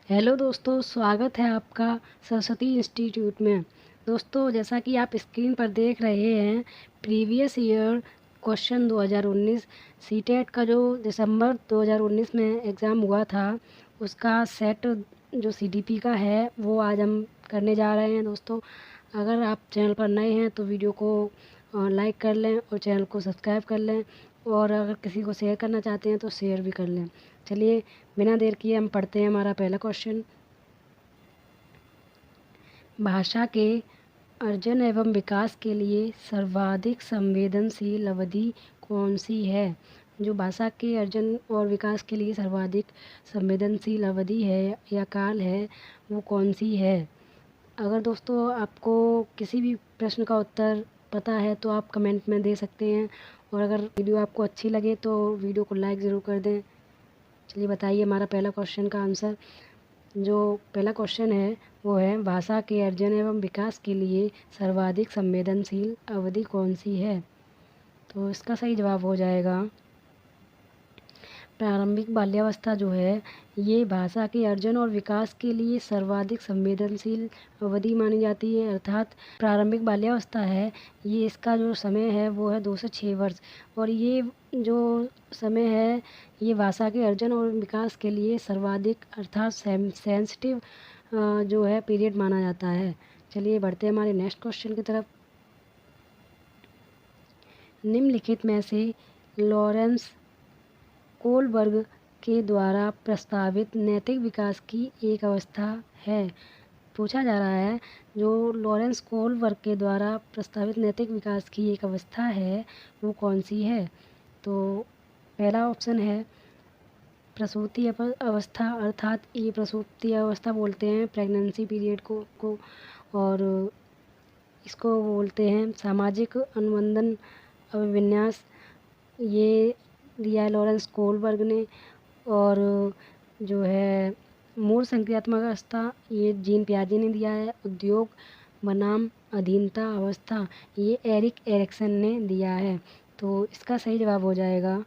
Hello दोस्तों, स्वागत है आपका सरस्वती इंस्टीट्यूट में। दोस्तों, जैसा कि आप स्क्रीन पर देख रहे हैं, प्रीवियस ईयर क्वेश्चन 2019 सीटेट का जो दिसंबर 2019 में एग्ज़ाम हुआ था, उसका सेट जो सीडीपी का है वो आज हम करने जा रहे हैं। दोस्तों, अगर आप चैनल पर नए हैं तो वीडियो को लाइक कर लें और चैनल को सब्सक्राइब कर लें, और अगर किसी को शेयर करना चाहते हैं तो शेयर भी कर लें। चलिए, बिना देर किए हम पढ़ते हैं हमारा पहला क्वेश्चन। भाषा के अर्जन एवं विकास के लिए सर्वाधिक संवेदनशील अवधि कौन सी है? जो भाषा के अर्जन और विकास के लिए सर्वाधिक संवेदनशील अवधि है या काल है, वो कौन सी है? अगर दोस्तों आपको किसी भी प्रश्न का उत्तर पता है तो आप कमेंट में दे सकते हैं, और अगर वीडियो आपको अच्छी लगे तो वीडियो को लाइक ज़रूर कर दें। चलिए बताइए हमारा पहला क्वेश्चन का आंसर। जो पहला क्वेश्चन है वो है, भाषा के अर्जन एवं विकास के लिए सर्वाधिक संवेदनशील अवधि कौन सी है? तो इसका सही जवाब हो जाएगा प्रारंभिक बाल्यावस्था। जो है ये भाषा के अर्जन और विकास के लिए सर्वाधिक संवेदनशील अवधि मानी जाती है। अर्थात प्रारंभिक बाल्यावस्था है, ये इसका जो समय है वो है 2 से 6 वर्ष, और ये जो समय है ये भाषा के अर्जन और विकास के लिए सर्वाधिक अर्थात सेंसिटिव जो है पीरियड माना जाता है। चलिए बढ़ते हैं हमारे नेक्स्ट क्वेश्चन की तरफ। निम्नलिखित में से लॉरेंस कोलबर्ग के द्वारा प्रस्तावित नैतिक विकास की एक अवस्था है। पूछा जा रहा है, जो लॉरेंस कोलबर्ग के द्वारा प्रस्तावित नैतिक विकास की एक अवस्था है वो कौन सी है? तो पहला ऑप्शन है प्रसूति अवस्था, अर्थात ये प्रसूति अवस्था बोलते हैं प्रेगनेंसी पीरियड को, और इसको बोलते हैं सामाजिक अनुबंधन अभिविन्यास। ये दिया है लॉरेंस कोलबर्ग ने। और जो है मूल संक्रियात्मक अवस्था, ये जीन पियाजे ने दिया है। उद्योग बनाम अधीनता अवस्था, ये एरिक एरिक्सन ने दिया है। तो इसका सही जवाब हो जाएगा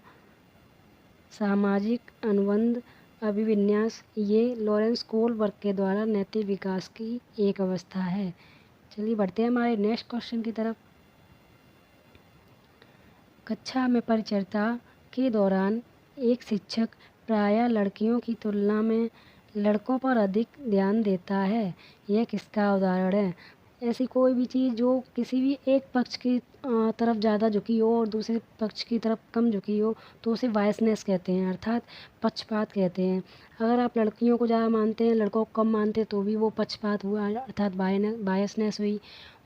सामाजिक अनुबंध अभिविन्यास। ये लॉरेंस कोलबर्ग के द्वारा नैतिक विकास की एक अवस्था है। चलिए बढ़ते हैं हमारे नेक्स्ट क्वेश्चन की तरफ। कक्षा में परिचर्चा के दौरान एक शिक्षक प्रायः लड़कियों की तुलना में लड़कों पर अधिक ध्यान देता है, यह किसका उदाहरण है? ऐसी कोई भी चीज़ जो किसी भी एक पक्ष की तरफ ज़्यादा झुकी हो और दूसरे पक्ष की तरफ कम झुकी हो, तो उसे बायसनेस कहते हैं, अर्थात पक्षपात कहते हैं। अगर आप लड़कियों को ज़्यादा मानते हैं, लड़कों को कम मानते हैं, तो भी वो पक्षपात हुआ, अर्थात बायसनेस हुई।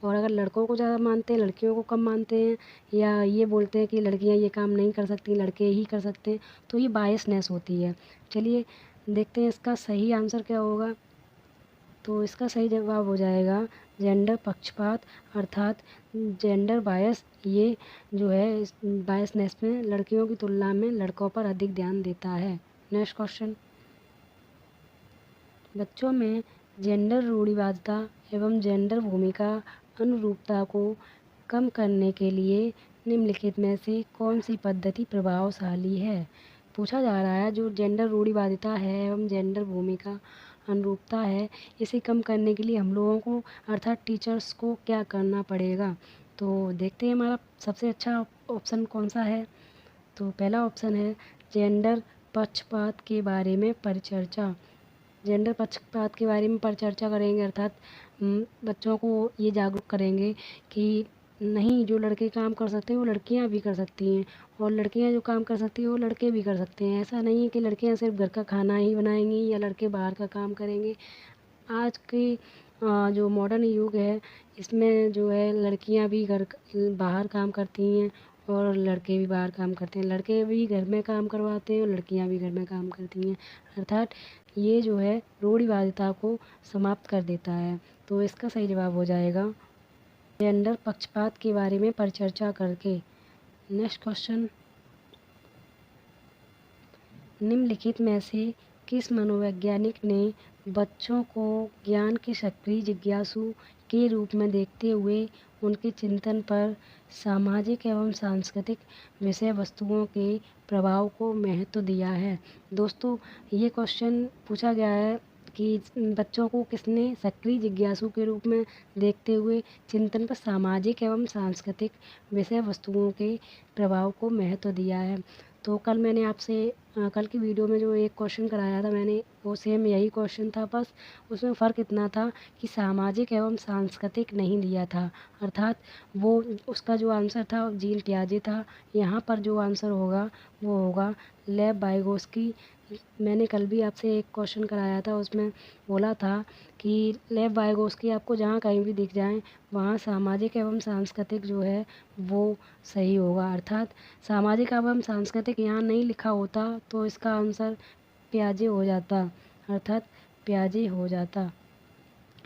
और अगर लड़कों को ज़्यादा मानते हैं, लड़कियों को कम मानते हैं, या ये बोलते हैं कि लड़कियां ये काम नहीं कर सकती, लड़के ही कर सकते हैं, तो ये बायसनेस होती है। चलिए देखते हैं इसका सही आंसर क्या होगा। तो इसका सही जवाब हो जाएगा जेंडर पक्षपात, अर्थात जेंडर बायस। ये जो है इस बायसनेस में लड़कियों की तुलना में लड़कों पर अधिक ध्यान देता है। Next question. बच्चों में जेंडर रूढ़िवादिता एवं जेंडर भूमिका अनुरूपता को कम करने के लिए निम्नलिखित में से कौन सी पद्धति प्रभावशाली है? पूछा जा रहा है, जो जेंडर रूढ़िवादिता है एवं जेंडर भूमिका अनुरूपता है, इसे कम करने के लिए हम लोगों को अर्थात टीचर्स को क्या करना पड़ेगा? तो देखते हैं हमारा सबसे अच्छा ऑप्शन कौन सा है। तो पहला ऑप्शन है जेंडर पक्षपात के बारे में परिचर्चा। जेंडर पक्षपात के बारे में परिचर्चा करेंगे, अर्थात बच्चों को ये जागरूक करेंगे कि नहीं, जो लड़के काम कर सकते हैं वो लड़कियां भी कर सकती हैं, और लड़कियां जो काम कर सकती हैं वो लड़के भी कर सकते हैं। ऐसा नहीं है कि लड़कियां सिर्फ घर का खाना ही बनाएंगी या लड़के बाहर का काम करेंगे। आज के जो मॉडर्न युग है, इसमें जो है लड़कियां भी बाहर काम करती हैं और लड़के भी बाहर काम करते हैं। लड़के भी घर में काम करवाते हैं और लड़कियां भी घर में काम करती हैं। अर्थात ये जो है रूढ़िवादिता को समाप्त कर देता है। तो इसका सही जवाब हो जाएगा जेंडर पक्षपात के बारे में परिचर्चा करके। Next question. निम्नलिखित में से किस मनोवैज्ञानिक ने बच्चों को ज्ञान के सक्रिय जिज्ञासु के रूप में देखते हुए उनके चिंतन पर सामाजिक एवं सांस्कृतिक विषय वस्तुओं के प्रभाव को महत्व दिया है? दोस्तों, ये क्वेश्चन पूछा गया है कि बच्चों को किसने सक्रिय जिज्ञासु के रूप में देखते हुए चिंतन पर सामाजिक एवं सांस्कृतिक विषय वस्तुओं के प्रभाव को महत्व दिया है। तो कल मैंने आपसे कल की वीडियो में जो एक क्वेश्चन कराया था मैंने, वो सेम यही क्वेश्चन था, बस उसमें फ़र्क इतना था कि सामाजिक एवं सांस्कृतिक नहीं दिया था, अर्थात वो उसका जो आंसर था जीन पियाजे था। यहाँ पर जो आंसर होगा वो होगा लेव वाइगोस्की। मैंने कल भी आपसे एक क्वेश्चन कराया था, उसमें बोला था कि लेव वाइगोस्की आपको जहाँ कहीं भी दिख जाएं वहाँ सामाजिक एवं सांस्कृतिक जो है वो सही होगा, अर्थात सामाजिक एवं सांस्कृतिक यहाँ नहीं लिखा होता तो इसका आंसर पियाजे हो जाता, अर्थात पियाजे हो जाता।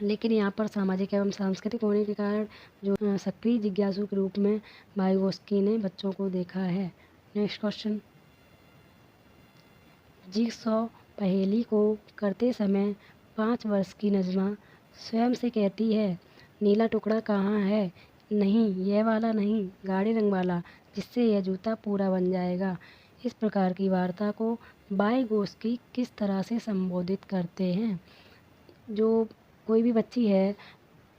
लेकिन यहाँ पर सामाजिक एवं सांस्कृतिक होने के कारण जो सक्रिय जिज्ञासु के रूप में वाइगोस्की ने बच्चों को देखा है। नेक्स्ट क्वेश्चन, जिगसॉ पहेली को करते समय 5 वर्ष की नज़मा स्वयं से कहती है, नीला टुकड़ा कहाँ है? नहीं, यह वाला नहीं, गाढ़े रंग वाला, जिससे यह जूता पूरा बन जाएगा। इस प्रकार की वार्ता को वाइगोस्की किस तरह से संबोधित करते हैं? जो कोई भी बच्ची है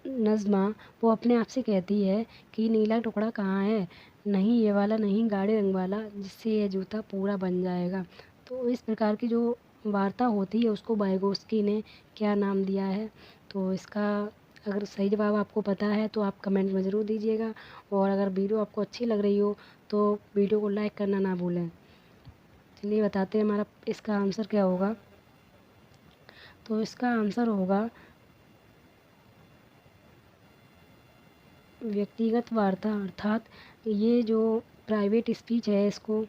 नज़्मा, वो अपने आप से कहती है कि नीला टुकड़ा कहाँ है? नहीं, ये वाला नहीं, गाढ़े रंग वाला, जिससे यह जूता पूरा बन जाएगा। तो इस प्रकार की जो वार्ता होती है उसको वाइगोस्की ने क्या नाम दिया है? तो इसका अगर सही जवाब आपको पता है तो आप कमेंट में ज़रूर दीजिएगा, और अगर वीडियो आपको अच्छी लग रही हो तो वीडियो को लाइक करना ना भूलें। चलिए बताते हैं हमारा इसका आंसर क्या होगा। तो इसका आंसर होगा व्यक्तिगत वार्ता, अर्थात ये जो प्राइवेट स्पीच है इसको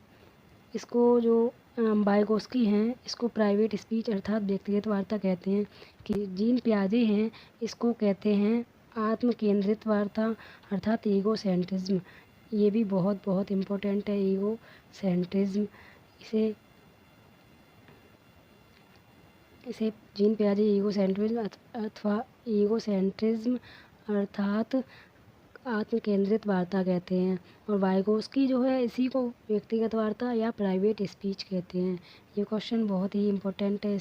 इसको जो वाइगोस्की हैं इसको प्राइवेट स्पीच अर्थात व्यक्तिगत वार्ता कहते हैं। कि जीन पियाजे हैं इसको कहते हैं आत्म केंद्रित वार्ता, अर्थात ईगो सेंट्रिज्म। ये भी बहुत बहुत इम्पोर्टेंट है, ईगो सेंट्रिज्म। इसे इसे जीन पियाजे ईगो सेंट्रिज्म अथवा ईगो सेंट्रिज्म अर्थात आत्म केंद्रित वार्ता कहते हैं। और वाइगोस्की जो है इसी को व्यक्तिगत वार्ता या प्राइवेट स्पीच कहते हैं। ये क्वेश्चन बहुत ही इम्पोर्टेंट है,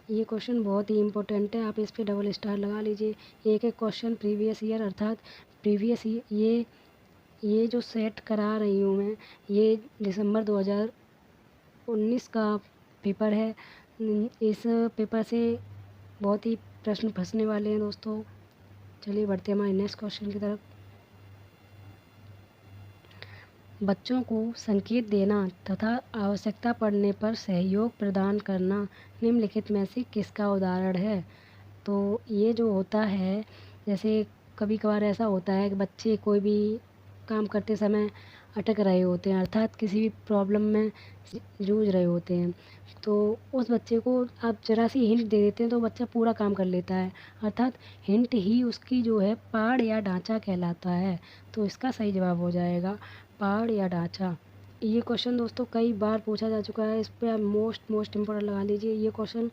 ये क्वेश्चन बहुत ही इम्पोर्टेंट है, आप इस पे डबल स्टार लगा लीजिए। एक एक क्वेश्चन प्रीवियस ईयर अर्थात प्रीवियस ये जो सेट करा रही हूँ मैं, ये दिसंबर 2019 का पेपर है। इस पेपर से बहुत ही प्रश्न फंसने वाले हैं दोस्तों। चलिए बढ़ते हैं हमारे नेक्स्ट क्वेश्चन की तरफ। बच्चों को संकेत देना तथा आवश्यकता पड़ने पर सहयोग प्रदान करना निम्नलिखित में से किसका उदाहरण है? तो ये जो होता है, जैसे कभी कभार ऐसा होता है कि बच्चे कोई भी काम करते समय अटक रहे होते हैं, अर्थात किसी भी प्रॉब्लम में जूझ रहे होते हैं, तो उस बच्चे को आप ज़रा सी हिंट दे देते हैं तो बच्चा पूरा काम कर लेता है, अर्थात हिंट ही उसकी जो है पाड़ या ढांचा कहलाता है। तो इसका सही जवाब हो जाएगा पाड़ या ढांचा। ये क्वेश्चन दोस्तों कई बार पूछा जा चुका है, इस पर आप मोस्ट इम्पोर्टेंट लगा लीजिए। ये क्वेश्चन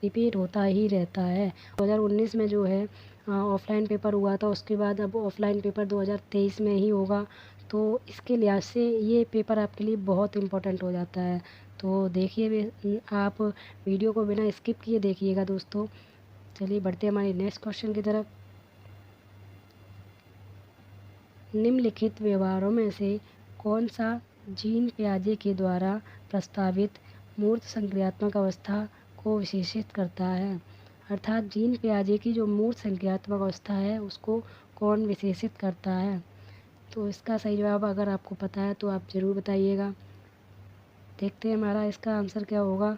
रिपीट होता ही रहता है। 2019 में जो है ऑफलाइन पेपर हुआ था, उसके बाद अब ऑफलाइन पेपर 2023 में ही होगा, तो इसके लिहाज से ये पेपर आपके लिए बहुत इम्पोर्टेंट हो जाता है। तो देखिए आप वीडियो को बिना स्किप किए देखिएगा दोस्तों। चलिए बढ़ते हैं हमारे नेक्स्ट क्वेश्चन की तरफ। निम्नलिखित व्यवहारों में से कौन सा जीन पियाजे के द्वारा प्रस्तावित मूर्त संक्रियात्मक अवस्था को विशेषित करता है? अर्थात जीन पियाजे की जो मूर्त संक्रियात्मक अवस्था है उसको कौन विशेषित करता है? तो इसका सही जवाब अगर आपको पता है तो आप ज़रूर बताइएगा। देखते हैं हमारा इसका आंसर क्या होगा।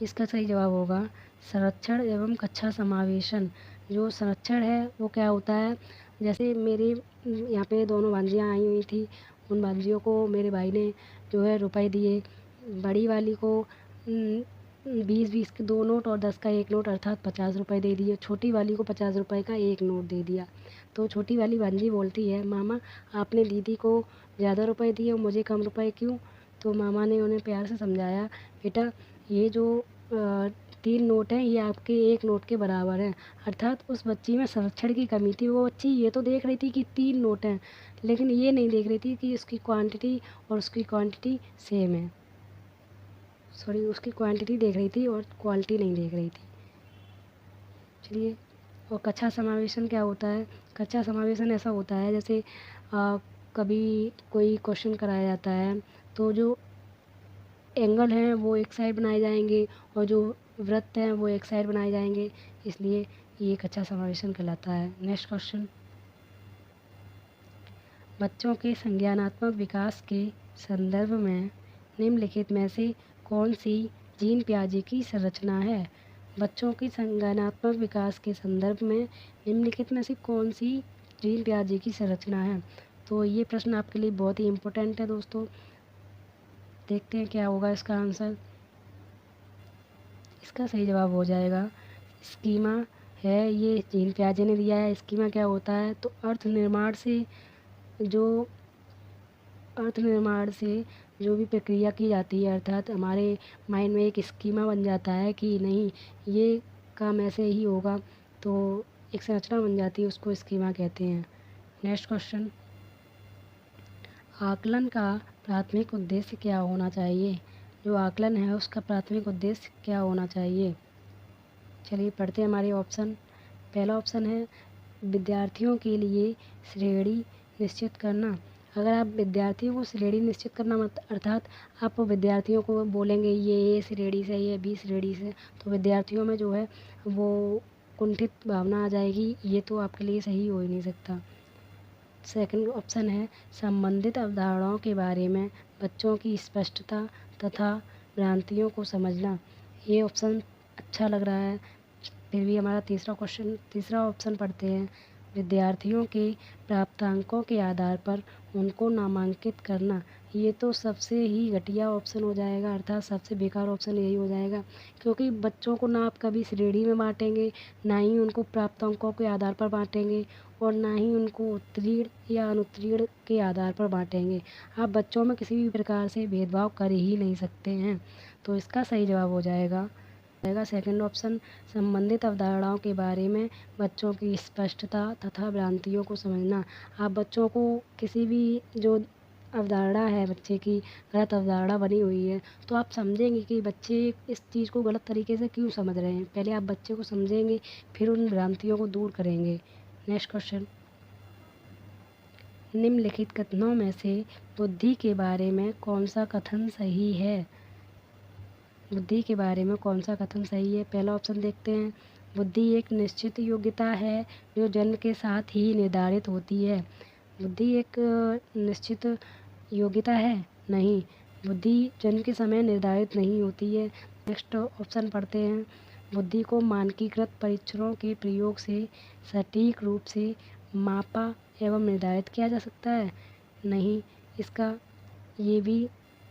इसका सही जवाब होगा संरक्षण एवं कक्षा समावेशन। जो संरक्षण है वो क्या होता है, जैसे मेरे यहाँ पे दोनों भांजियाँ आई हुई थी, उन भांजियों को मेरे भाई ने जो है रुपए दिए। बड़ी वाली को 20-20 के 2 नोट और 10 का 1 नोट अर्थात 50 रुपये दे दिए। छोटी वाली को 50 रुपये का 1 नोट दे दिया। तो छोटी वाली भांजी बोलती है, मामा आपने दीदी को ज़्यादा रुपए दिए और मुझे कम रुपए क्यों? तो मामा ने उन्हें प्यार से समझाया, बेटा ये जो 3 नोट हैं ये आपके 1 नोट के बराबर हैं। अर्थात उस बच्ची में संरक्षण की कमी थी। वो बच्ची ये तो देख रही थी कि 3 नोट हैं, लेकिन ये नहीं देख रही थी कि उसकी क्वांटिटी और उसकी क्वांटिटी सेम है। सॉरी, उसकी क्वांटिटी देख रही थी और क्वालिटी नहीं देख रही थी। चलिए, और कक्षा समावेशन क्या होता है? कक्षा समावेशन ऐसा होता है जैसे कभी कोई क्वेश्चन कराया जाता है तो जो एंगल हैं वो एक साइड बनाए जाएंगे और जो वृत्त हैं वो एक साइड बनाए जाएंगे, इसलिए ये कक्षा समावेशन कहलाता है। नेक्स्ट क्वेश्चन, बच्चों के संज्ञानात्मक विकास के संदर्भ में निम्नलिखित में से कौन सी जीन पियाजे की संरचना है? बच्चों के संज्ञानात्मक विकास के संदर्भ में निम्नलिखित में से कौन सी जीन पियाजे की संरचना है? तो ये प्रश्न आपके लिए बहुत ही इम्पोर्टेंट है दोस्तों। देखते हैं क्या होगा इसका आंसर। इसका सही जवाब हो जाएगा स्कीमा है, ये जीन पियाजे ने दिया है। स्कीमा क्या होता है? तो जो अर्थ निर्माण से जो भी प्रक्रिया की जाती है, अर्थात हमारे माइंड में एक स्कीमा बन जाता है कि नहीं, ये काम ऐसे ही होगा, तो एक संरचना बन जाती है, उसको स्कीमा कहते हैं। नेक्स्ट क्वेश्चन, आकलन का प्राथमिक उद्देश्य क्या होना चाहिए? जो आकलन है उसका प्राथमिक उद्देश्य क्या होना चाहिए? चलिए पढ़ते हैं हमारे ऑप्शन। पहला ऑप्शन है विद्यार्थियों के लिए श्रेणी निश्चित करना। अगर आप विद्यार्थियों को श्रेणी निश्चित करना मत अर्थात आप विद्यार्थियों को बोलेंगे ये ए श्रेणी से, ये बी श्रेणी से, तो विद्यार्थियों में जो है वो कुंठित भावना आ जाएगी, ये तो आपके लिए सही हो ही नहीं सकता। सेकंड ऑप्शन है संबंधित अवधारणाओं के बारे में बच्चों की स्पष्टता तथा भ्रांतियों को समझना। ये ऑप्शन अच्छा लग रहा है। फिर भी हमारा तीसरा ऑप्शन पढ़ते हैं, विद्यार्थियों के प्राप्तांकों के आधार पर उनको नामांकित करना। ये तो सबसे ही घटिया ऑप्शन हो जाएगा, अर्थात सबसे बेकार ऑप्शन यही हो जाएगा, क्योंकि बच्चों को ना आप कभी श्रेणी में बांटेंगे, ना ही उनको प्राप्तांकों के आधार पर बांटेंगे, और ना ही उनको उत्तीर्ण या अनुत्तीर्ण के आधार पर बांटेंगे। आप बच्चों में किसी भी प्रकार से भेदभाव कर ही नहीं सकते हैं, तो इसका सही जवाब हो जाएगा सेकंड ऑप्शन, संबंधित अवधारणाओं के बारे में बच्चों की स्पष्टता तथा भ्रांतियों को समझना। आप बच्चों को किसी भी जो अवधारणा है बच्चे की, गलत अवधारणा बनी हुई है, तो आप समझेंगे कि बच्चे इस चीज़ को गलत तरीके से क्यों समझ रहे हैं। पहले आप बच्चे को समझेंगे, फिर उन भ्रांतियों को दूर करेंगे। नेक्स्ट क्वेश्चन, निम्नलिखित कथनों में से बुद्धि के बारे में कौन सा कथन सही है? बुद्धि के बारे में कौन सा कथन सही है? पहला ऑप्शन देखते हैं, बुद्धि एक निश्चित योग्यता है जो जन्म के साथ ही निर्धारित होती है। बुद्धि एक निश्चित योग्यता है? नहीं, बुद्धि जन्म के समय निर्धारित नहीं होती है। नेक्स्ट ऑप्शन पढ़ते हैं, बुद्धि को मानकीकृत परीक्षणों के प्रयोग से सटीक रूप से मापा एवं निर्धारित किया जा सकता है? नहीं, इसका ये भी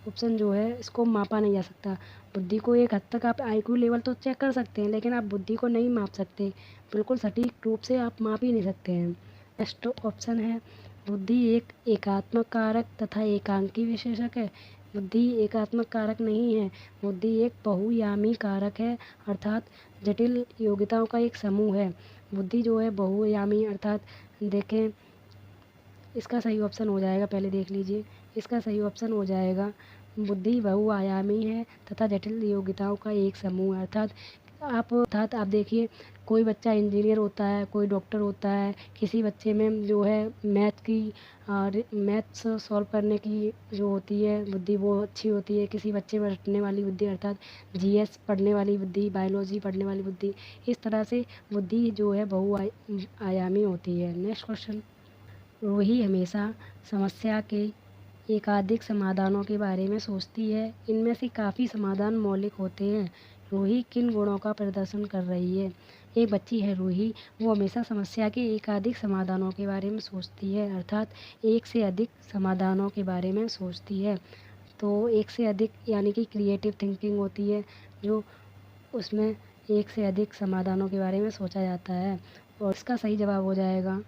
ऑप्शन जो है इसको मापा नहीं जा सकता। बुद्धि को एक हद तक आप आईक्यू लेवल तो चेक कर सकते हैं, लेकिन आप बुद्धि को नहीं माप सकते, बिल्कुल सटीक रूप से आप माप ही नहीं सकते हैं। नेक्स्ट ऑप्शन है, बुद्धि एक एकात्मक कारक तथा एकांकी विशेषक है। बुद्धि एकात्मक कारक नहीं है, बुद्धि एक बहुयामी कारक है, अर्थात जटिल योग्यताओं का एक समूह है। बुद्धि जो है बहुयामी, अर्थात देखें, इसका सही ऑप्शन हो जाएगा, पहले देख लीजिए, इसका सही ऑप्शन हो जाएगा बुद्धि बहुआयामी है तथा जटिल योग्यताओं का एक समूह है। अर्थात आप देखिए, कोई बच्चा इंजीनियर होता है, कोई डॉक्टर होता है, किसी बच्चे में जो है मैथ्स सॉल्व करने की जो होती है बुद्धि वो अच्छी होती है, किसी बच्चे में रटने वाली बुद्धि अर्थात जीएस पढ़ने वाली बुद्धि, बायोलॉजी पढ़ने वाली बुद्धि, इस तरह से बुद्धि जो है बहुआयामी होती है। नेक्स्ट क्वेश्चन, रूही हमेशा समस्या के एकाधिक समाधानों के बारे में सोचती है। इनमें से काफ़ी समाधान मौलिक होते हैं। रूही किन गुणों का प्रदर्शन कर रही है? एक बच्ची है रूही, वो हमेशा समस्या के एकाधिक समाधानों के बारे में सोचती है, अर्थात एक से अधिक समाधानों के बारे में सोचती है। तो एक से अधिक यानी कि क्रिएटिव थिंकिंग होती है, जो उसमें एक से अधिक समाधानों के बारे में सोचा जाता है, और इसका सही जवाब हो जाएगा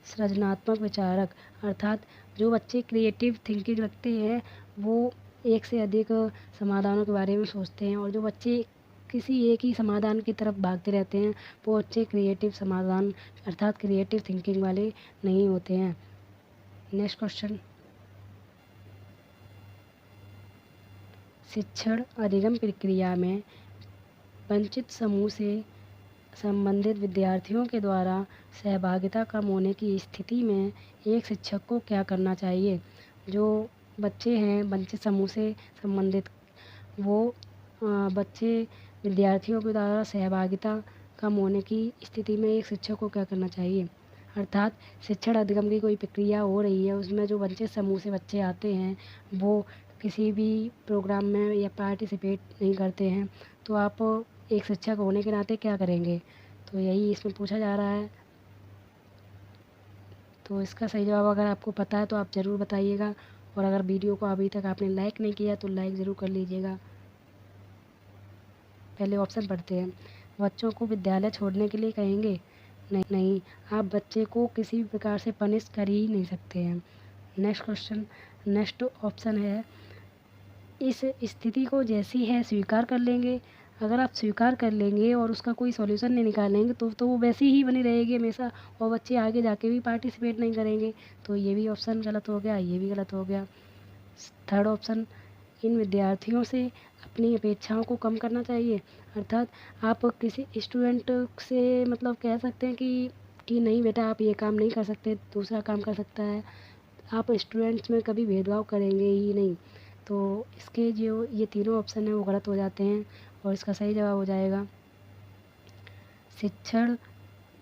सृजनात्मक विचारक, अर्थात जो बच्चे क्रिएटिव थिंकिंग रखते हैं वो एक से अधिक समाधानों के बारे में सोचते हैं, और जो बच्चे किसी एक ही समाधान की तरफ भागते रहते हैं वो बच्चे क्रिएटिव समाधान अर्थात क्रिएटिव थिंकिंग वाले नहीं होते हैं। नेक्स्ट क्वेश्चन, शिक्षण अधिगम प्रक्रिया में वंचित समूह से संबंधित विद्यार्थियों के द्वारा सहभागिता कम होने की स्थिति में एक शिक्षक को क्या करना चाहिए। जो बच्चे हैं वंचित समूह से संबंधित, वो बच्चे विद्यार्थियों के द्वारा सहभागिता कम होने की स्थिति में एक शिक्षक को क्या करना चाहिए। अर्थात शिक्षण अधिगम की कोई प्रक्रिया हो रही है, उसमें जो वंचित समूह से बच्चे आते हैं वो किसी भी प्रोग्राम में या पार्टिसिपेट नहीं करते हैं, तो आप एक शिक्षक होने के नाते क्या करेंगे। तो यही इसमें पूछा जा रहा है। तो इसका सही जवाब अगर आपको पता है तो आप ज़रूर बताइएगा, और अगर वीडियो को अभी तक आपने लाइक नहीं किया तो लाइक ज़रूर कर लीजिएगा। पहले ऑप्शन पढ़ते हैं। बच्चों को विद्यालय छोड़ने के लिए कहेंगे? नहीं, आप बच्चे को किसी भी प्रकार से पनिश कर ही नहीं सकते हैं। नेक्स्ट ऑप्शन है, इस स्थिति को जैसी है स्वीकार कर लेंगे। अगर आप स्वीकार कर लेंगे और उसका कोई सॉल्यूशन नहीं निकालेंगे तो वो वैसी ही बनी रहेगी हमेशा, और बच्चे आगे जाके भी पार्टिसिपेट नहीं करेंगे। तो ये भी ऑप्शन गलत हो गया, ये भी गलत हो गया। थर्ड ऑप्शन, इन विद्यार्थियों से अपनी अपेक्षाओं को कम करना चाहिए। अर्थात आप किसी स्टूडेंट से मतलब कह सकते हैं कि नहीं बेटा आप ये काम नहीं कर सकते, दूसरा काम कर सकता है। आप स्टूडेंट्स में कभी भेदभाव करेंगे ही नहीं। तो इसके जो ये तीनों ऑप्शन हैं वो गलत हो जाते हैं, और इसका सही जवाब हो जाएगा, शिक्षण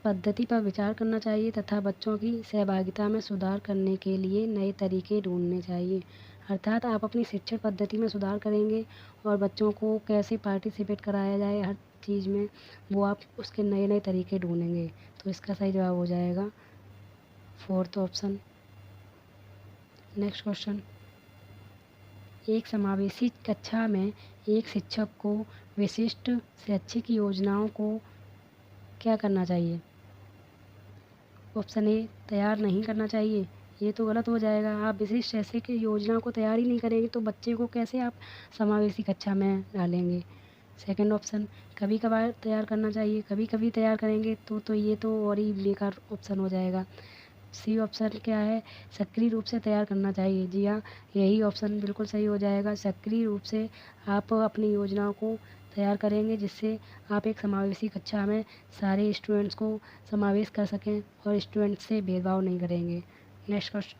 पद्धति पर विचार करना चाहिए तथा बच्चों की सहभागिता में सुधार करने के लिए नए तरीके ढूंढने चाहिए। अर्थात आप अपनी शिक्षण पद्धति में सुधार करेंगे और बच्चों को कैसे पार्टिसिपेट कराया जाए हर चीज़ में, वो आप उसके नए नए तरीके ढूंढेंगे। तो इसका सही जवाब हो जाएगा फोर्थ ऑप्शन। नेक्स्ट क्वेश्चन, एक समावेशी कक्षा में एक शिक्षक को विशिष्ट शैक्षिक योजनाओं को क्या करना चाहिए। ऑप्शन ए, तैयार नहीं करना चाहिए। ये तो गलत हो जाएगा। आप विशिष्ट शैक्षिक योजना को तैयार ही नहीं करेंगे तो बच्चे को कैसे आप समावेशी कक्षा में डालेंगे। सेकंड ऑप्शन, कभी कभार तैयार करना चाहिए। कभी कभी तैयार करेंगे तो ये तो और ही बेकार ऑप्शन हो जाएगा। सी ऑप्शन क्या है, सक्रिय रूप से तैयार करना चाहिए। जी हाँ, यही ऑप्शन बिल्कुल सही हो जाएगा। सक्रिय रूप से आप अपनी योजनाओं को तैयार करेंगे जिससे आप एक समावेशी कक्षा में सारे स्टूडेंट्स को समावेश कर सकें और स्टूडेंट्स से भेदभाव नहीं करेंगे। नेक्स्ट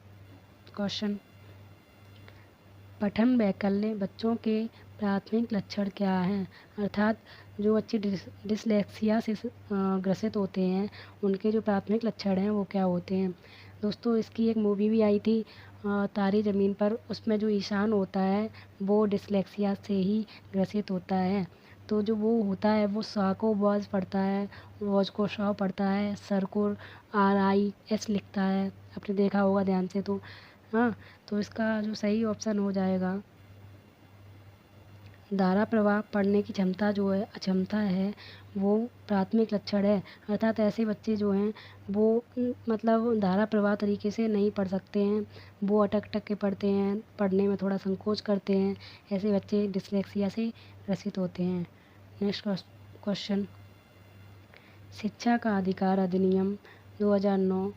क्वेश्चन, पठन वैकल्य बच्चों के प्राथमिक लक्षण क्या हैं। अर्थात जो बच्चे डिसलेक्सिया से ग्रसित होते हैं उनके जो प्राथमिक लक्षण हैं वो क्या होते हैं। दोस्तों इसकी एक मूवी भी आई थी तारे ज़मीन पर, उसमें जो ईशान होता है वो डिसलेक्सिया से ही ग्रसित होता है। तो जो वो होता है वो सा को वॉज पढ़ता है, वॉज को शॉ पढ़ता है, सर को RIS लिखता है। आपने देखा होगा ध्यान से। तो हाँ, तो इसका जो सही ऑप्शन हो जाएगा, धारा प्रवाह पढ़ने की क्षमता जो है अक्षमता है वो प्राथमिक लक्षण है। अर्थात ऐसे बच्चे जो हैं वो मतलब धारा प्रवाह तरीके से नहीं पढ़ सकते हैं, वो अटक अटक के पढ़ते हैं, पढ़ने में थोड़ा संकोच करते हैं। ऐसे बच्चे डिसलेक्सिया से ग्रसित होते हैं। नेक्स्ट क्वेश्चन, शिक्षा का अधिकार अधिनियम 2009,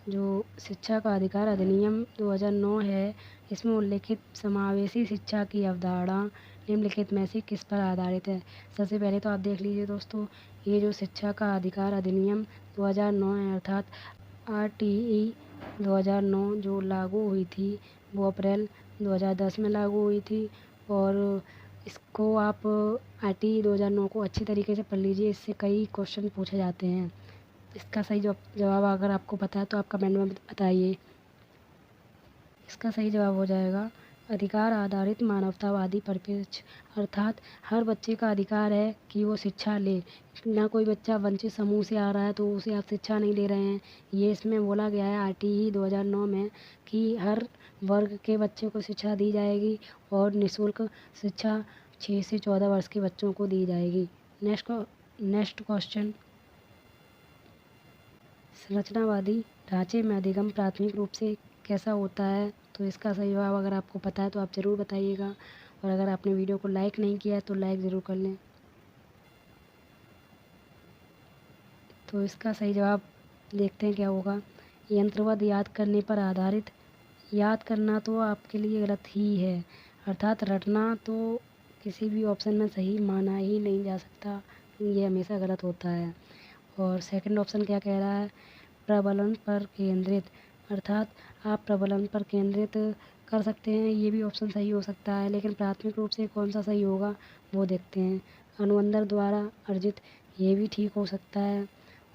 जो शिक्षा का अधिकार अधिनियम 2009 है, इसमें उल्लेखित समावेशी शिक्षा की अवधारणा निम्नलिखित में से किस पर आधारित है। सबसे पहले तो आप देख लीजिए दोस्तों, ये जो शिक्षा का अधिकार अधिनियम 2009 है अर्थात RTE 2009 जो लागू हुई थी वो अप्रैल 2010 में लागू हुई थी। और इसको आप RTE 2009 को अच्छी तरीके से पढ़ लीजिए, इससे कई क्वेश्चन पूछे जाते हैं। इसका सही जवाब अगर आपको पता है तो आप कमेंट में बताइए। इसका सही जवाब हो जाएगा अधिकार आधारित मानवतावादी परिप्रेक्ष्य। अर्थात हर बच्चे का अधिकार है कि वो शिक्षा ले। ना कोई बच्चा वंचित समूह से आ रहा है तो उसे आप शिक्षा नहीं दे रहे हैं। ये इसमें बोला गया है RTE 2009 में कि हर वर्ग के बच्चे को शिक्षा दी जाएगी और निःशुल्क शिक्षा 6 से 14 वर्ष के बच्चों को दी जाएगी। नेक्स्ट क्वेश्चन, संरचनावादी ढांचे में अधिगम प्राथमिक रूप से कैसा होता है। तो इसका सही जवाब अगर आपको पता है तो आप ज़रूर बताइएगा, और अगर आपने वीडियो को लाइक नहीं किया है तो लाइक ज़रूर कर लें। तो इसका सही जवाब देखते हैं क्या होगा, यंत्रवत याद करने पर आधारित। याद करना तो आपके लिए गलत ही है। अर्थात रटना तो किसी भी ऑप्शन में सही माना ही नहीं जा सकता, ये हमेशा गलत होता है। और सेकंड ऑप्शन क्या कह रहा है, प्रबलन पर केंद्रित, अर्थात आप प्रबलन पर केंद्रित कर सकते हैं, ये भी ऑप्शन सही हो सकता है, लेकिन प्राथमिक रूप से कौन सा सही होगा वो देखते हैं। अनुबंधन द्वारा अर्जित, ये भी ठीक हो सकता है।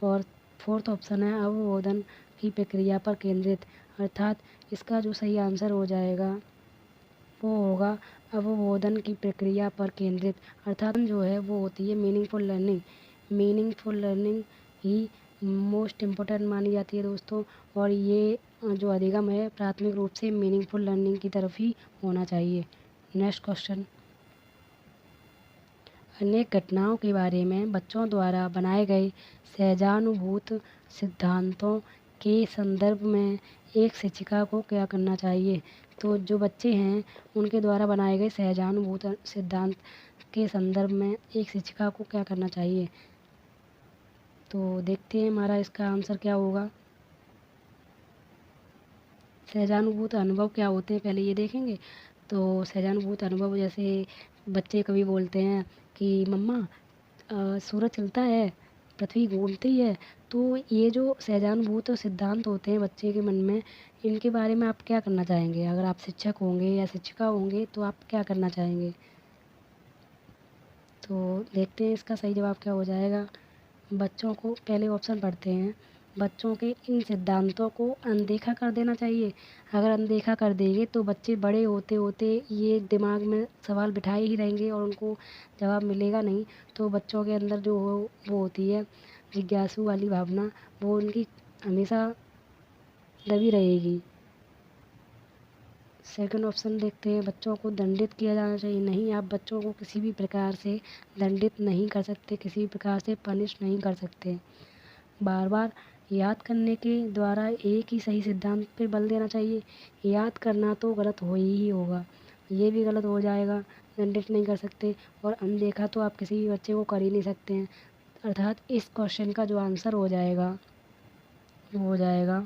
और फोर्थ ऑप्शन है अवबोधन की प्रक्रिया पर केंद्रित, अर्थात इसका जो सही आंसर हो जाएगा वो होगा अवबोधन की प्रक्रिया पर केंद्रित, अर्थात जो है वो होती है मीनिंगफुल लर्निंग। मीनिंगफुल लर्निंग ही मोस्ट इम्पोर्टेंट मानी जाती है दोस्तों, और ये जो अधिगम है प्राथमिक रूप से मीनिंगफुल लर्निंग की तरफ ही होना चाहिए। नेक्स्ट क्वेश्चन, अनेक घटनाओं के बारे में बच्चों द्वारा बनाए गए सहजानुभूत सिद्धांतों के संदर्भ में एक शिक्षिका को क्या करना चाहिए। तो जो बच्चे हैं उनके द्वारा बनाए गए सहजानुभूत सिद्धांत के संदर्भ में एक शिक्षिका को क्या करना चाहिए। तो देखते हैं हमारा इसका आंसर क्या होगा। सहजानुभूत अनुभव क्या होते हैं पहले ये देखेंगे। तो सहजानुभूत अनुभव जैसे बच्चे कभी बोलते हैं कि मम्मा सूरज चलता है, पृथ्वी घूमती है। तो ये जो सहजानुभूत सिद्धांत होते हैं बच्चे के मन में, इनके बारे में आप क्या करना चाहेंगे। अगर आप शिक्षक होंगे या शिक्षिका होंगे तो आप क्या करना चाहेंगे। तो देखते हैं इसका सही जवाब क्या हो जाएगा। बच्चों को पहले ऑप्शन पढ़ते हैं, बच्चों के इन सिद्धांतों को अनदेखा कर देना चाहिए। अगर अनदेखा कर देंगे तो बच्चे बड़े होते होते ये दिमाग में सवाल बिठाए ही रहेंगे और उनको जवाब मिलेगा नहीं। तो बच्चों के अंदर जो हो वो होती है जिज्ञासु वाली भावना, वो उनकी हमेशा दबी रहेगी। सेकंड ऑप्शन देखते हैं, बच्चों को दंडित किया जाना चाहिए। नहीं, आप बच्चों को किसी भी प्रकार से दंडित नहीं कर सकते, किसी भी प्रकार से पनिश नहीं कर सकते। बार बार याद करने के द्वारा एक ही सही सिद्धांत पे बल देना चाहिए। याद करना तो गलत हो ही होगा, ये भी गलत हो जाएगा, दंडित नहीं कर सकते। और अनदेखा तो आप किसी भी बच्चे को कर ही नहीं सकते हैं। अर्थात इस क्वेश्चन का जो आंसर हो जाएगा वो हो जाएगा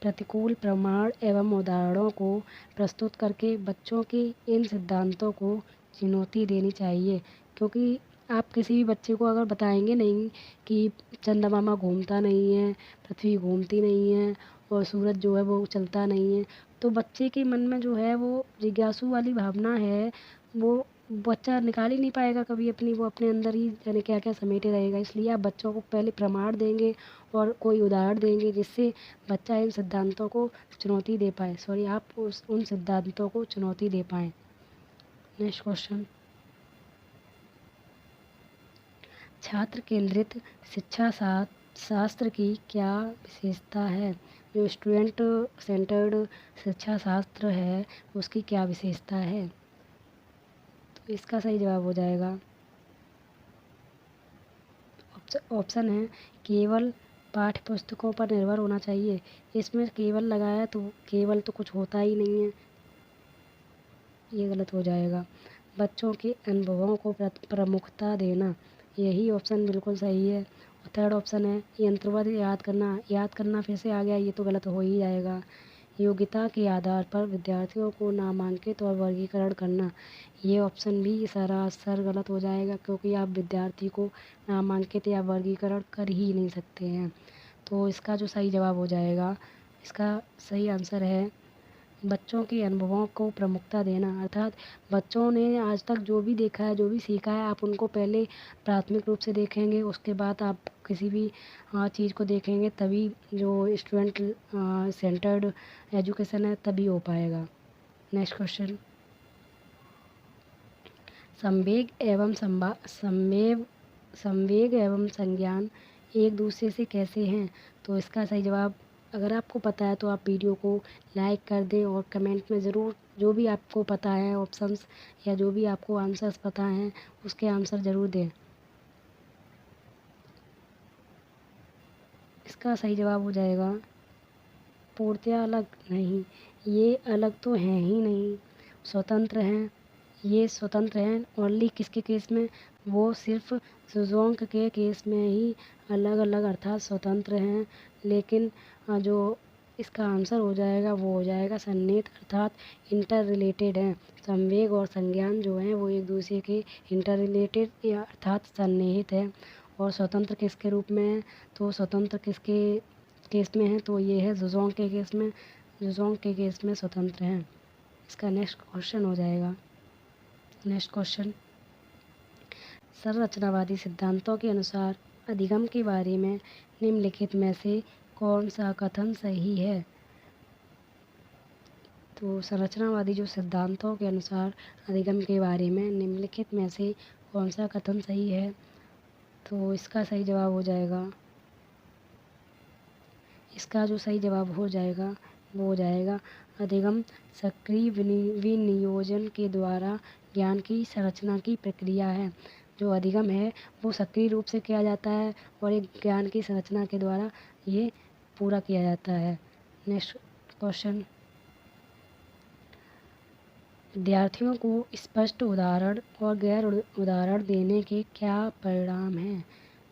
प्रतिकूल प्रमाण एवं उदाहरणों को प्रस्तुत करके बच्चों के इन सिद्धांतों को चुनौती देनी चाहिए। क्योंकि आप किसी भी बच्चे को अगर बताएंगे नहीं कि चंदा मामा घूमता नहीं है, पृथ्वी घूमती नहीं है और सूरज जो है वो चलता नहीं है, तो बच्चे के मन में जो है वो जिज्ञासु वाली भावना है, वो बच्चा निकाल ही नहीं पाएगा कभी अपनी, वो अपने अंदर ही जाने क्या क्या समेटे रहेगा। इसलिए आप बच्चों को पहले प्रमाण देंगे और कोई उदाहरण देंगे जिससे बच्चा इन सिद्धांतों को चुनौती दे पाए, आप उन सिद्धांतों को चुनौती दे पाएँ। नेक्स्ट क्वेश्चन, छात्र केंद्रित शिक्षा शास्त्र की क्या विशेषता है। जो स्टूडेंट सेंटर्ड शिक्षा शास्त्र है उसकी क्या विशेषता है। तो इसका सही जवाब हो जाएगा ऑप्शन है केवल पाठ्य पुस्तकों पर निर्भर होना चाहिए। इसमें केवल लगाया तो केवल तो कुछ होता ही नहीं है, ये गलत हो जाएगा। बच्चों के अनुभवों को प्रमुखता देना, यही ऑप्शन बिल्कुल सही है। और थर्ड ऑप्शन है यंत्रवत याद करना फिर से आ गया, ये तो गलत हो ही जाएगा। योग्यता के आधार पर विद्यार्थियों को नामांकित और वर्गीकरण करना, ये ऑप्शन भी सरासर गलत हो जाएगा, क्योंकि आप विद्यार्थी को नामांकित या वर्गीकरण कर ही नहीं सकते हैं। तो इसका जो सही जवाब हो जाएगा, इसका सही आंसर है बच्चों के अनुभवों को प्रमुखता देना। अर्थात बच्चों ने आज तक जो भी देखा है, जो भी सीखा है, आप उनको पहले प्राथमिक रूप से देखेंगे, उसके बाद आप किसी भी चीज़ को देखेंगे, तभी जो स्टूडेंट सेंटर्ड एजुकेशन है तभी हो पाएगा। नेक्स्ट क्वेश्चन, संवेग एवं संज्ञान एक दूसरे से कैसे हैं। तो इसका सही जवाब अगर आपको पता है तो आप वीडियो को लाइक कर दें और कमेंट में ज़रूर जो भी आपको पता है ऑप्शंस या जो भी आपको आंसर्स पता हैं उसके आंसर ज़रूर दें। इसका सही जवाब हो जाएगा पूर्णतया अलग नहीं, ये अलग तो हैं ही नहीं, स्वतंत्र हैं। ये स्वतंत्र हैं ओनली किसके केस में, वो सिर्फ सुजोंग के केस में ही अलग अलग अर्थात स्वतंत्र हैं। लेकिन जो इसका आंसर हो जाएगा वो हो जाएगा सन्निहित, अर्थात इंटर रिलेटेड हैं। संवेग और संज्ञान जो हैं वो एक दूसरे के इंटर रिलेटेड या अर्थात सन्निहित है। और स्वतंत्र किसके रूप में है, तो स्वतंत्र किसके केस में है, तो ये है ज़ुजोंग के केस में। ज़ुजोंग के केस में स्वतंत्र हैं। इसका नेक्स्ट क्वेश्चन हो जाएगा। नेक्स्ट क्वेश्चन, संरचनावादी सिद्धांतों के अनुसार अधिगम के बारे में निम्नलिखित में से कौन सा कथन सही है। तो संरचनावादी जो सिद्धांतों के अनुसार अधिगम के बारे में निम्नलिखित में से कौन सा कथन सही है, तो इसका सही जवाब हो जाएगा, इसका जो सही जवाब हो जाएगा वो हो जाएगा अधिगम सक्रिय विनियोजन के द्वारा ज्ञान की संरचना की प्रक्रिया है। जो अधिगम है वो सक्रिय रूप से किया जाता है और एक ज्ञान की संरचना के द्वारा ये पूरा किया जाता है। नेक्स्ट क्वेश्चन, विद्यार्थियों को स्पष्ट उदाहरण और गैर उदाहरण देने के क्या परिणाम हैं।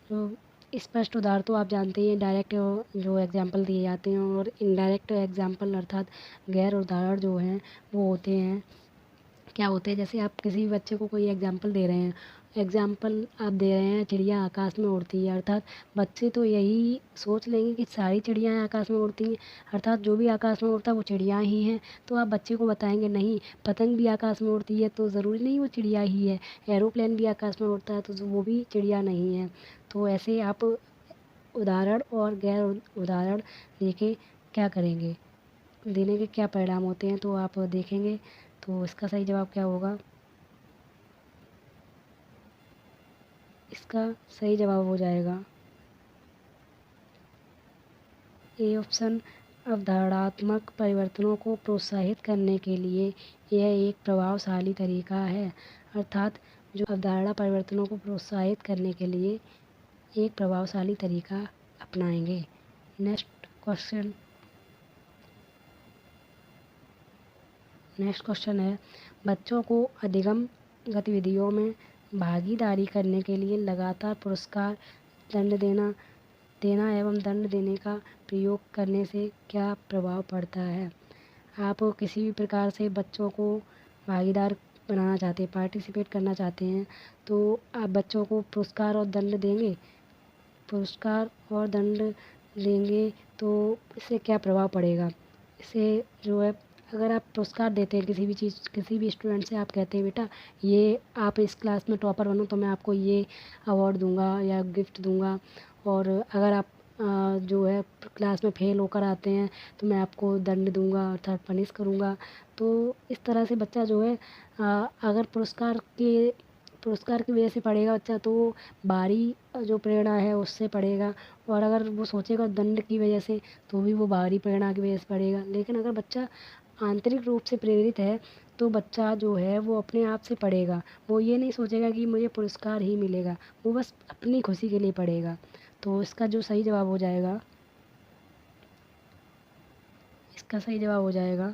तो स्पष्ट उदाहरण तो आप जानते ही हैं, डायरेक्ट जो एग्जाम्पल दिए जाते हैं, और इनडायरेक्ट एग्जाम्पल अर्थात गैर उदाहरण जो हैं वो होते हैं, क्या होते हैं, जैसे आप किसी भी बच्चे को कोई एग्जाम्पल दे रहे हैं, एग्जाम्पल आप दे रहे हैं चिड़िया आकाश में उड़ती है, अर्थात बच्चे तो यही सोच लेंगे कि सारी चिड़ियाँ आकाश में उड़ती हैं, अर्थात जो भी आकाश में उड़ता है वो चिड़िया ही हैं। तो आप बच्चे को बताएंगे नहीं, पतंग भी आकाश में उड़ती है तो ज़रूरी नहीं वो चिड़िया ही है, एरोप्लेन भी आकाश में उड़ता है तो वो भी चिड़िया नहीं है। तो ऐसे आप उदाहरण और गैर उदाहरण देके क्या करेंगे, देने के क्या परिणाम होते हैं, तो आप देखेंगे। तो इसका सही जवाब क्या होगा, इसका सही जवाब हो जाएगा ए ऑप्शन, अवधारणात्मक परिवर्तनों को प्रोत्साहित करने के लिए यह एक प्रभावशाली तरीका है। अर्थात जो अवधारणा परिवर्तनों को प्रोत्साहित करने के लिए एक प्रभावशाली तरीका अपनाएंगे। नेक्स्ट क्वेश्चन है, बच्चों को अधिगम गतिविधियों में भागीदारी करने के लिए लगातार पुरस्कार, दंड देना एवं दंड देने का प्रयोग करने से क्या प्रभाव पड़ता है। आप किसी भी प्रकार से बच्चों को भागीदार बनाना चाहते हैं, पार्टिसिपेट करना चाहते हैं, तो आप बच्चों को पुरस्कार और दंड देंगे। पुरस्कार और दंड देंगे तो इससे क्या प्रभाव पड़ेगा, इससे जो है, अगर आप पुरस्कार देते हैं किसी भी स्टूडेंट से, आप कहते हैं बेटा ये आप इस क्लास में टॉपर बनो तो मैं आपको ये अवार्ड दूंगा या गिफ्ट दूंगा, और अगर आप जो है क्लास में फेल होकर आते हैं तो मैं आपको दंड दूंगा अर्थात पनिश करूंगा। तो इस तरह से बच्चा जो है अगर पुरस्कार की वजह से पढ़ेगा बच्चा तो बाहरी जो प्रेरणा है उससे पढ़ेगा, और अगर वो सोचेगा दंड की वजह से तो भी वो बाहरी प्रेरणा की वजह से पढ़ेगा। लेकिन अगर बच्चा आंतरिक रूप से प्रेरित है तो बच्चा जो है वो अपने आप से पढ़ेगा, वो ये नहीं सोचेगा कि मुझे पुरस्कार ही मिलेगा, वो बस अपनी खुशी के लिए पढ़ेगा। तो इसका जो सही जवाब हो जाएगा, इसका सही जवाब हो जाएगा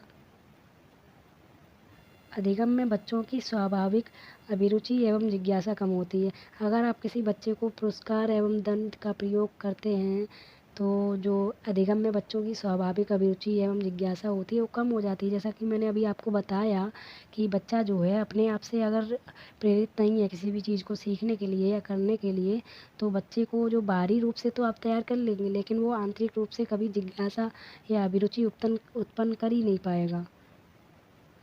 अधिगम में बच्चों की स्वाभाविक अभिरुचि एवं जिज्ञासा कम होती है। अगर आप किसी बच्चे को पुरस्कार एवं दंड का प्रयोग करते हैं तो जो अधिगम में बच्चों की स्वाभाविक अभिरुचि एवं जिज्ञासा होती है वो कम हो जाती है। जैसा कि मैंने अभी आपको बताया कि बच्चा जो है अपने आप से अगर प्रेरित नहीं है किसी भी चीज़ को सीखने के लिए या करने के लिए, तो बच्चे को जो बाहरी रूप से तो आप तैयार कर लेंगे लेकिन वो आंतरिक रूप से कभी जिज्ञासा या अभिरुचि उत्पन्न कर ही नहीं पाएगा।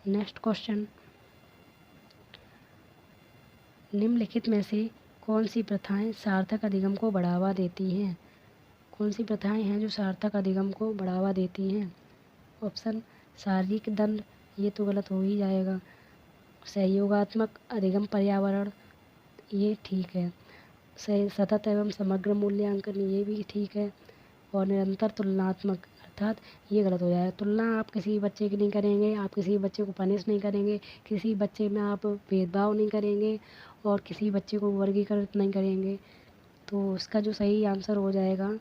नेक्स्ट क्वेश्चन, निम्नलिखित में से कौन सी प्रथाएं सार्थक अधिगम को बढ़ावा देती हैं। कौन सी प्रथाएं हैं जो सार्थक अधिगम को बढ़ावा देती हैं। ऑप्शन, शारीरिक दंड, ये तो गलत हो ही जाएगा। सहयोगात्मक अधिगम पर्यावरण, ये ठीक है। सतत एवं समग्र मूल्यांकन, ये भी ठीक है। और निरंतर तुलनात्मक, अर्थात ये गलत हो जाएगा। तुलना आप किसी बच्चे की नहीं करेंगे, आप किसी बच्चे को पनिश नहीं करेंगे, किसी बच्चे में आप भेदभाव नहीं करेंगे और किसी बच्चे को वर्गीकृत नहीं करेंगे। तो इसका जो सही आंसर हो जाएगा,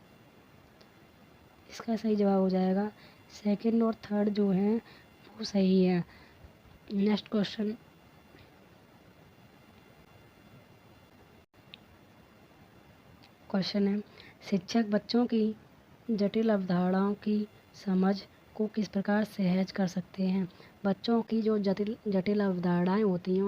इसका सही जवाब हो जाएगा सेकंड और थर्ड जो हैं वो सही है। नेक्स्ट क्वेश्चन है, शिक्षक बच्चों की जटिल अवधारणाओं की समझ को किस प्रकार सहज कर सकते हैं। बच्चों की जो जटिल जटिल अवधारणाएँ होती हैं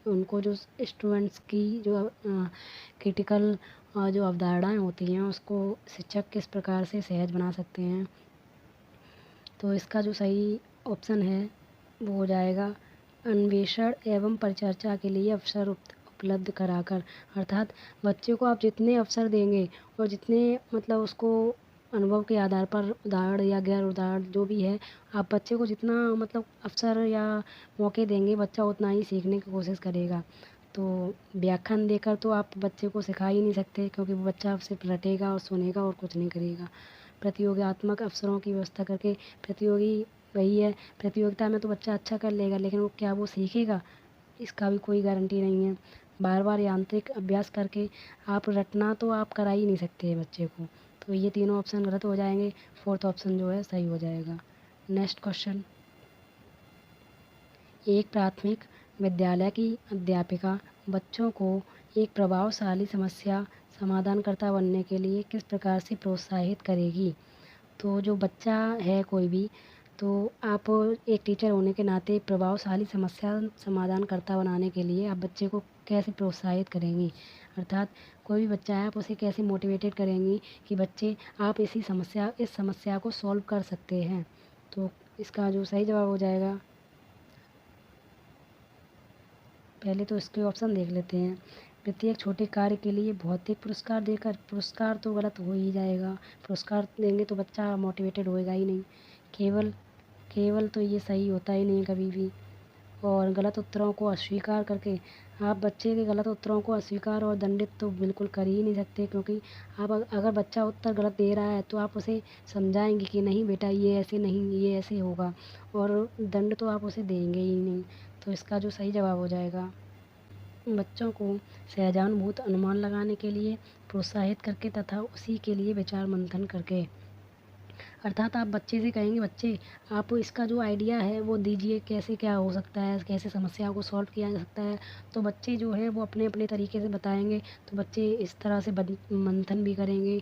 उनको जो स्टूडेंट्स की जो क्रिटिकल जो अवधारणाएँ होती हैं उसको शिक्षक किस प्रकार से सहज बना सकते हैं। तो इसका जो सही ऑप्शन है वो हो जाएगा अन्वेषण एवं परिचर्चा के लिए अवसर उपलब्ध कराकर। अर्थात बच्चे को आप जितने अवसर देंगे और जितने मतलब उसको अनुभव के आधार पर उदाहरण या गैर उदाहरण जो भी है, आप बच्चे को जितना मतलब अवसर या मौके देंगे बच्चा उतना ही सीखने की कोशिश करेगा। तो व्याख्यान देकर तो आप बच्चे को सिखा ही नहीं सकते, क्योंकि वो बच्चा सिर्फ रटेगा और सुनेगा और कुछ नहीं करेगा। प्रतियोगितात्मक अवसरों की व्यवस्था करके प्रतियोगी वही है, प्रतियोगिता में तो बच्चा अच्छा कर लेगा लेकिन वो क्या वो सीखेगा, इसका भी कोई गारंटी नहीं है। बार बार यांत्रिक अभ्यास करके आप रटना तो आप करा ही नहीं सकते बच्चे को। तो ये तीनों ऑप्शन गलत हो जाएंगे, फोर्थ ऑप्शन जो है सही हो जाएगा। Next question. एक प्राथमिक विद्यालय की अध्यापिका बच्चों को एक प्रभावशाली समस्या समाधानकर्ता बनने के लिए किस प्रकार से प्रोत्साहित करेगी। तो जो बच्चा है कोई भी, तो आप एक टीचर होने के नाते प्रभावशाली समस्या समाधानकर्ता बनाने के लिए आप बच्चे को कैसे प्रोत्साहित करेंगी। अर्थात कोई भी बच्चा है आप उसे कैसे मोटिवेटेड करेंगी कि बच्चे आप इस समस्या को सॉल्व कर सकते हैं। तो इसका जो सही जवाब हो जाएगा, पहले तो इसके ऑप्शन देख लेते हैं। प्रत्येक छोटे कार्य के लिए भौतिक पुरस्कार देकर, पुरस्कार तो गलत हो ही जाएगा, पुरस्कार देंगे तो बच्चा मोटिवेटेड होएगा ही नहीं। केवल केवल तो ये सही होता ही नहीं कभी भी। और गलत उत्तरों को अस्वीकार करके, आप बच्चे के गलत उत्तरों को अस्वीकार और दंडित तो बिल्कुल कर ही नहीं सकते, क्योंकि आप अगर बच्चा उत्तर गलत दे रहा है तो आप उसे समझाएंगे कि नहीं बेटा ये ऐसे नहीं, ये ऐसे होगा, और दंड तो आप उसे देंगे ही नहीं। तो इसका जो सही जवाब हो जाएगा, बच्चों को सहजानुभूत अनुमान लगाने के लिए प्रोत्साहित करके तथा उसी के लिए विचार मंथन करके। अर्थात आप बच्चे से कहेंगे बच्चे आप इसका जो आइडिया है वो दीजिए, कैसे क्या हो सकता है, कैसे समस्या को सॉल्व किया जा सकता है। तो बच्चे जो है वो अपने अपने तरीके से बताएंगे, तो बच्चे इस तरह से मंथन भी करेंगे,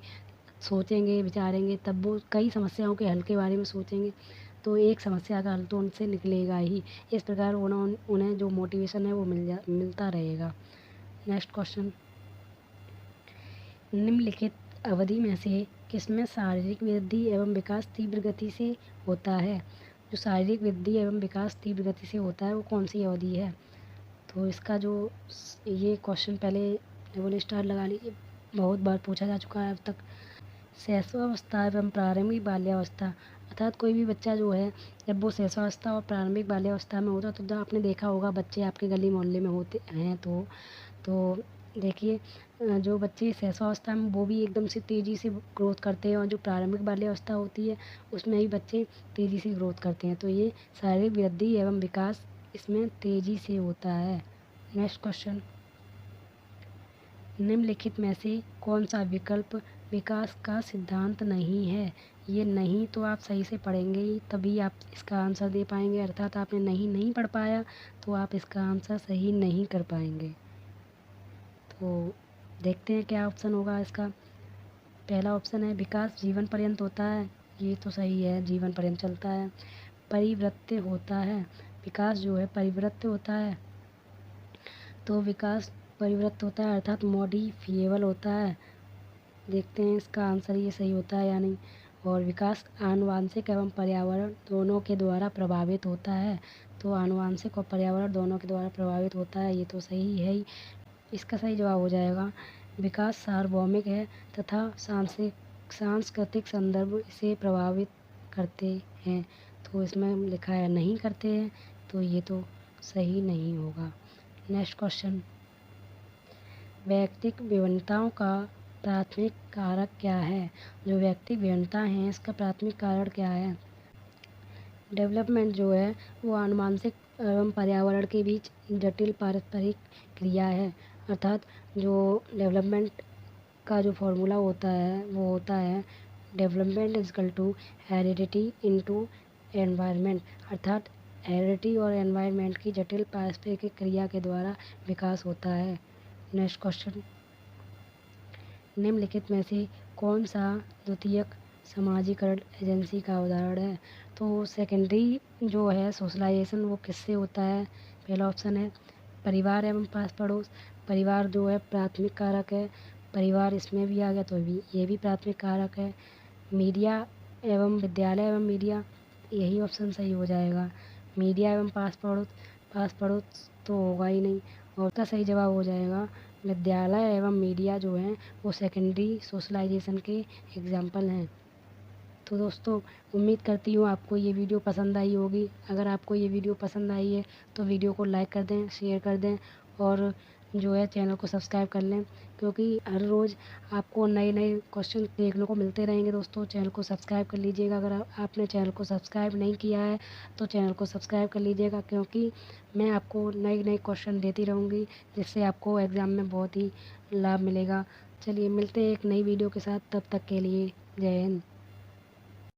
सोचेंगे विचारेंगे, तब वो कई समस्याओं के हल के बारे में सोचेंगे, तो एक समस्या का हल तो उनसे निकलेगा ही। इस प्रकार उन्हें जो मोटिवेशन है वो मिलता रहेगा। Next question. निम्नलिखित अवधि में से किसमें शारीरिक वृद्धि एवं विकास तीव्र गति से होता है। जो शारीरिक वृद्धि एवं विकास तीव्र गति से होता है वो कौन सी अवधि है। तो इसका जो ये क्वेश्चन पहले डबल स्टार लगा लीजिए, बहुत बार पूछा जा चुका है अब तक। शैशवावस्था एवं प्रारंभिक बाल्यावस्था, अर्थात कोई भी बच्चा जो है जब वो शैशवावस्था और प्रारंभिक बाल्यावस्था में होता है, तो जब आपने देखा होगा बच्चे आपके गली मोहल्ले में होते हैं, तो देखिए जो बच्चे शैशवावस्था में वो भी एकदम से तेज़ी से ग्रोथ करते हैं, और जो प्रारंभिक बाल्यावस्था होती है उसमें भी बच्चे तेज़ी से ग्रोथ करते हैं। तो ये शारीरिक वृद्धि एवं विकास इसमें तेज़ी से होता है। Next question. निम्नलिखित में से कौन सा विकल्प विकास का सिद्धांत नहीं है। ये नहीं तो आप सही से पढ़ेंगे ही तभी आप इसका आंसर दे पाएंगे, अर्थात आपने नहीं पढ़ पाया तो आप इसका आंसर सही नहीं कर पाएंगे। तो देखते हैं क्या ऑप्शन होगा इसका। पहला ऑप्शन है विकास जीवन पर्यंत होता है, ये तो सही है, जीवन पर्यंत चलता है। परिवृत्य होता है, विकास जो है परिवृत्य होता है, तो विकास परिवृत्त होता है अर्थात मॉडिफिएबल होता है। देखते हैं इसका आंसर ये सही होता है या नहीं। और विकास आनुवांशिक एवं पर्यावरण दोनों के द्वारा प्रभावित होता है, तो आनुवांशिक और पर्यावरण दोनों के द्वारा प्रभावित होता है, ये तो सही है ही। इसका सही जवाब हो जाएगा विकास सार्वभौमिक है तथा सांस्कृतिक संदर्भ इसे प्रभावित करते हैं, तो इसमें लिखा है नहीं करते हैं, तो ये तो सही नहीं होगा। Next question. व्यक्तिक विभिन्नताओं का प्राथमिक कारक क्या है। जो व्यक्तिक विभिन्नता है इसका प्राथमिक कारण क्या है। डेवलपमेंट जो है वो आनुवांशिक एवं पर्यावरण के बीच जटिल पारस्परिक क्रिया है, अर्थात जो डेवलपमेंट का जो फॉर्मूला होता है वो होता है development is equal to heredity into environment, अर्थात हेरिडिटी और एनवायरनमेंट की जटिल पारस्परिक क्रिया के द्वारा विकास होता है। Next question. निम्नलिखित में से कौन सा द्वितीयक समाजीकरण एजेंसी का उदाहरण है। तो सेकेंडरी जो है सोशलाइजेशन वो किससे होता है? पहला ऑप्शन है परिवार एवं पास पड़ोस। परिवार जो है प्राथमिक कारक है, परिवार इसमें भी आ गया तो भी ये भी प्राथमिक कारक है। मीडिया एवं विद्यालय एवं मीडिया, यही ऑप्शन सही हो जाएगा। मीडिया एवं पास पड़ोस तो होगा ही नहीं, और उसका सही जवाब हो जाएगा विद्यालय एवं मीडिया जो हैं वो सेकेंडरी सोशलाइजेशन के एग्जाम्पल हैं। तो दोस्तों उम्मीद करती हूँ आपको ये वीडियो पसंद आई होगी। अगर आपको ये वीडियो पसंद आई है तो वीडियो को लाइक कर दें, शेयर कर दें, और जो है चैनल को सब्सक्राइब कर लें, क्योंकि हर रोज़ आपको नए नए क्वेश्चन देखने को मिलते रहेंगे। दोस्तों चैनल को सब्सक्राइब कर लीजिएगा। अगर आपने चैनल को सब्सक्राइब नहीं किया है तो चैनल को सब्सक्राइब कर लीजिएगा, क्योंकि मैं आपको नए नए क्वेश्चन देती रहूँगी, जिससे आपको एग्ज़ाम में बहुत ही लाभ मिलेगा। चलिए मिलते हैं एक नई वीडियो के साथ, तब तक के लिए जय हिंद।